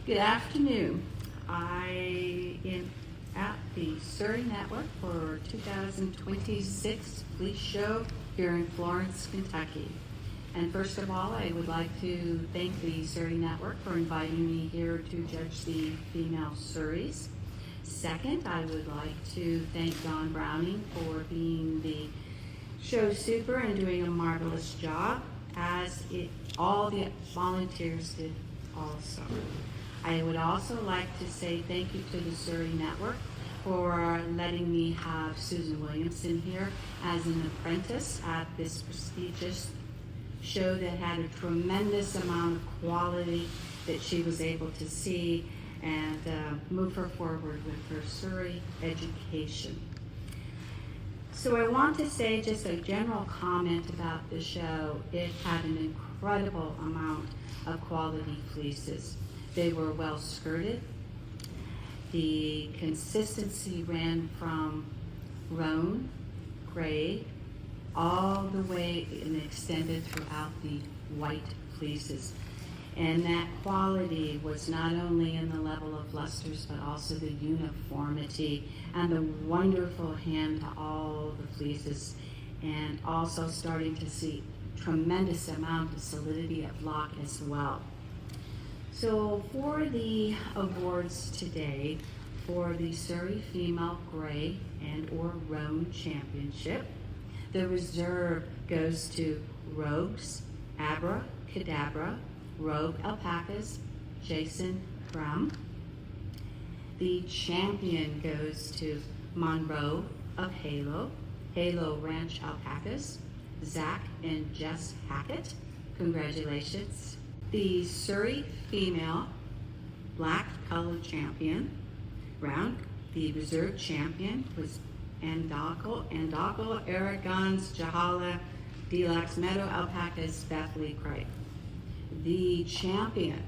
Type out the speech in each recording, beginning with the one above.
Good afternoon. I am at the Suri Network for 2026 Fleece Show here in Florence, Kentucky. And first of all, I would like to thank the Suri Network for inviting me here to judge the female Suris. Second, I would like to thank Don Browning for being the show super and doing a marvelous job, as all the volunteers did also. I would also like to say thank you to the Suri Network for letting me have Susan Williamson here as an apprentice at this prestigious show that had a tremendous amount of quality that she was able to see and move her forward with her Suri education. So I want to say just a general comment about the show. It had an incredible amount of quality fleeces. They were well skirted. The consistency ran from roan, gray, all the way and extended throughout the white fleeces. And that quality was not only in the level of lusters, but also the uniformity and the wonderful hand to all the fleeces, and also starting to see tremendous amount of solidity of lock as well. So for the awards today, for the Suri Female Gray and or Roan Championship, the reserve goes to Rogues, Abracadabra, Rogue Alpacas, Jason Brum. The champion goes to Monroe of Halo Ranch Alpacas, Zach and Jess Hackett. Congratulations. The Suri Female Black Colored Champion round, the reserve champion was Andalco Aragon's Jahala Deluxe Meadow Alpacas Bethlehem Craig. The champion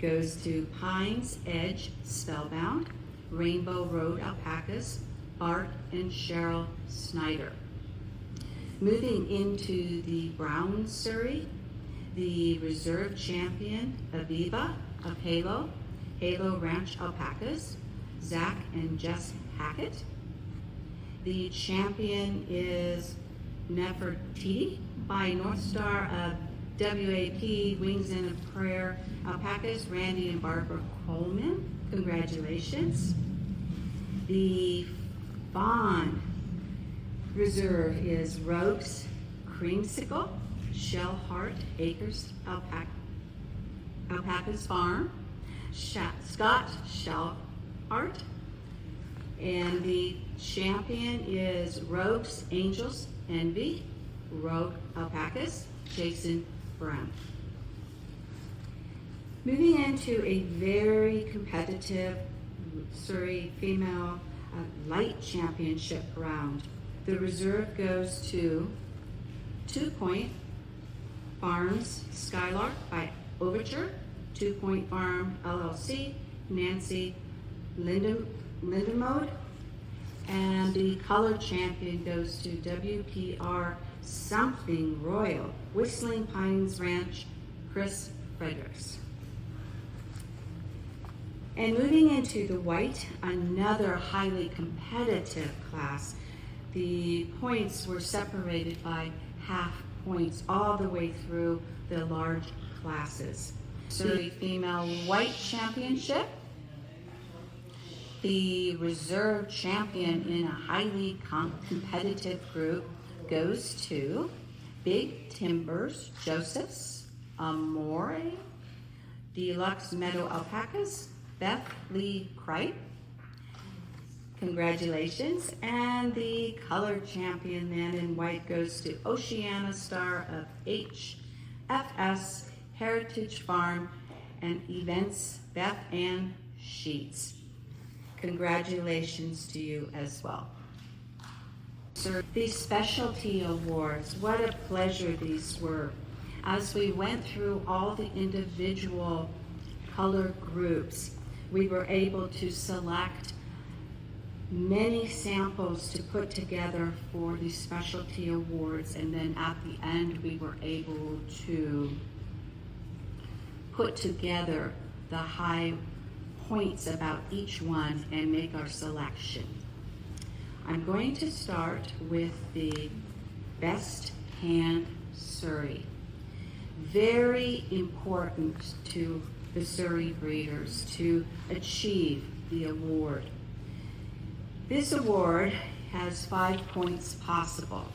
goes to Pines Edge Spellbound Rainbow Road Alpacas Bart and Cheryl Snyder. Moving into the Brown Suri, the reserve champion Aviva of Halo Ranch Alpacas, Zach and Jess Hackett. The champion is Nefertiti by North Star of WAP Wings and a Prayer Alpacas, Randy and Barbara Coleman. Congratulations. The Fawn reserve is Rogues Creamsicle, Shellheart Acres Alpacas Farm, Scott Shellheart, and the champion is Rogues Angels Envy, Rogue Alpacas, Jason Brown. Moving into a very competitive Suri Female Light Championship round, the reserve goes to 2 Point Farms Skylark by Overture, 2 Point Farm LLC, Nancy Lindemode, and the color champion goes to WPR Something Royal, Whistling Pines Ranch, Chris Fredericks. And moving into the white, another highly competitive class, the points were separated by half points all the way through the large classes. So the Female White Championship, the reserve champion in a highly competitive group goes to Big Timbers Josephs, Amore, Deluxe Meadow Alpacas, Beth Lee Cripe. Congratulations. And the color champion then in white goes to Oceana Star of HFS Heritage Farm and Events, Beth Ann Sheets. Congratulations to you as well. So these specialty awards, what a pleasure these were. As we went through all the individual color groups, we were able to select many samples to put together for these specialty awards, and then at the end we were able to put together the high points about each one and make our selection. I'm going to start with the best hand Suri. Very important to the Suri breeders to achieve the award. This award has 5 points possible,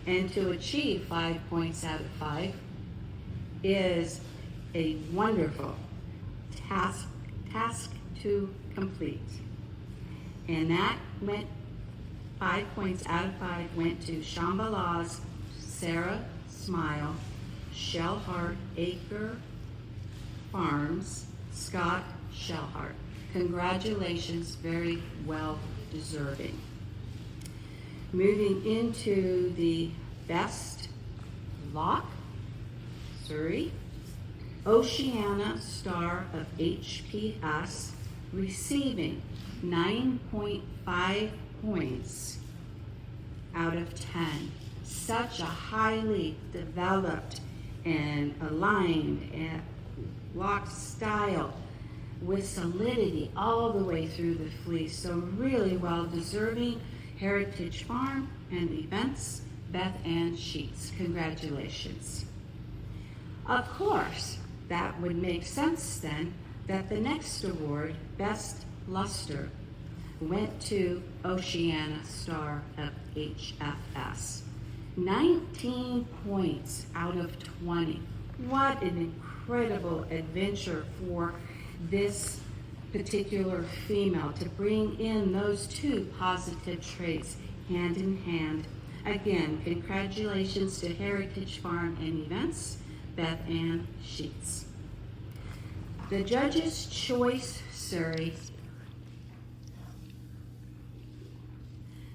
and to achieve 5 points out of 5 is a wonderful task to complete. And that went 5 points out of 5 went to Shambhal's Sarah Smile, Shellheart Acre Farms, Scott Shellheart. Congratulations, very well deserving. Moving into the best lock, Suri, Oceana Star of HPS, receiving 9.5 points out of 10. Such a highly developed and aligned and lock style with solidity all the way through the fleece. So really well deserving. Heritage Farm and Events, Beth Ann Sheets. Congratulations. Of course, that would make sense then that the next award, Best Luster, went to Oceana Star of HFS. 19 points out of 20. What an incredible adventure for this particular female to bring in those 2 positive traits hand in hand. Again, congratulations to Heritage Farm and Events, Beth Ann Sheets. The Judge's Choice Suri.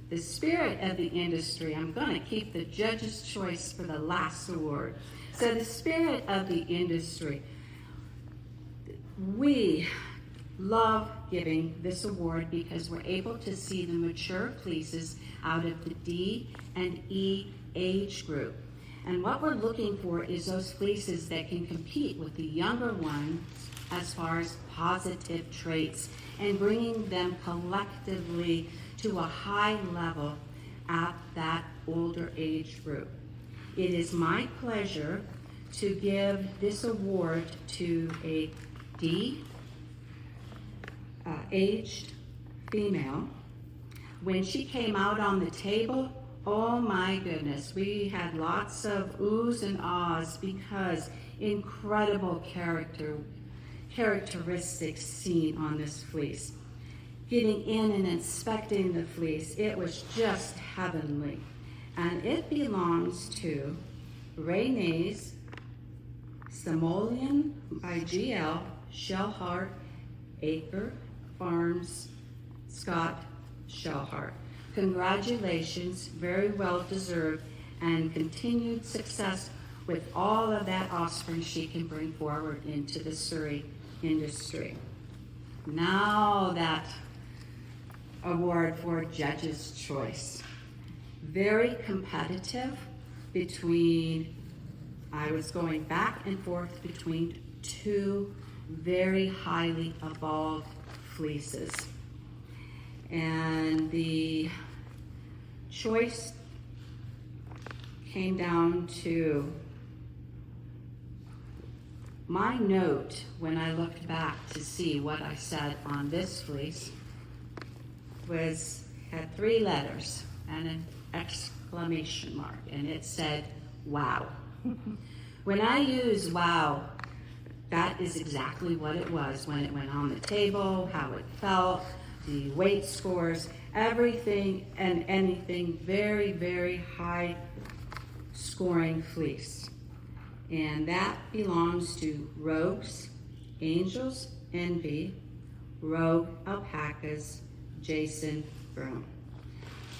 The spirit of the industry, I'm going to keep the Judge's Choice for the last award. So the spirit of the industry, we love giving this award because we're able to see the mature fleeces out of the D and E age group. And what we're looking for is those fleeces that can compete with the younger ones as far as positive traits and bringing them collectively to a high level at that older age group. It is my pleasure to give this award to a D aged female. When she came out on the table, oh my goodness, we had lots of oohs and ahs because incredible characteristics seen on this fleece. Getting in and inspecting the fleece, it was just heavenly. And it belongs to Renee's Simoleon by GL, Shellheart Acre Farms, Scott Shellheart. Congratulations, very well deserved, and continued success with all of that offspring she can bring forward into the Suri industry. Now that award for Judge's Choice. Very competitive between, I was going back and forth between 2 very highly evolved fleeces. And the choice came down to my note when I looked back to see what I said on this fleece had 3 letters and an exclamation mark, and it said, wow. When I use wow, that is exactly what it was when it went on the table, how it felt, the weight scores, everything and anything, very, very high scoring fleece. And that belongs to Rogues, Angels Envy, Rogue Alpacas, Jason Brown.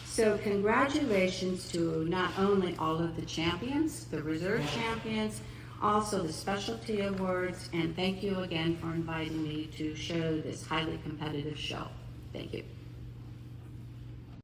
So congratulations to not only all of the champions, the reserve champions, also the specialty awards, and thank you again for inviting me to show this highly competitive show. Thank you.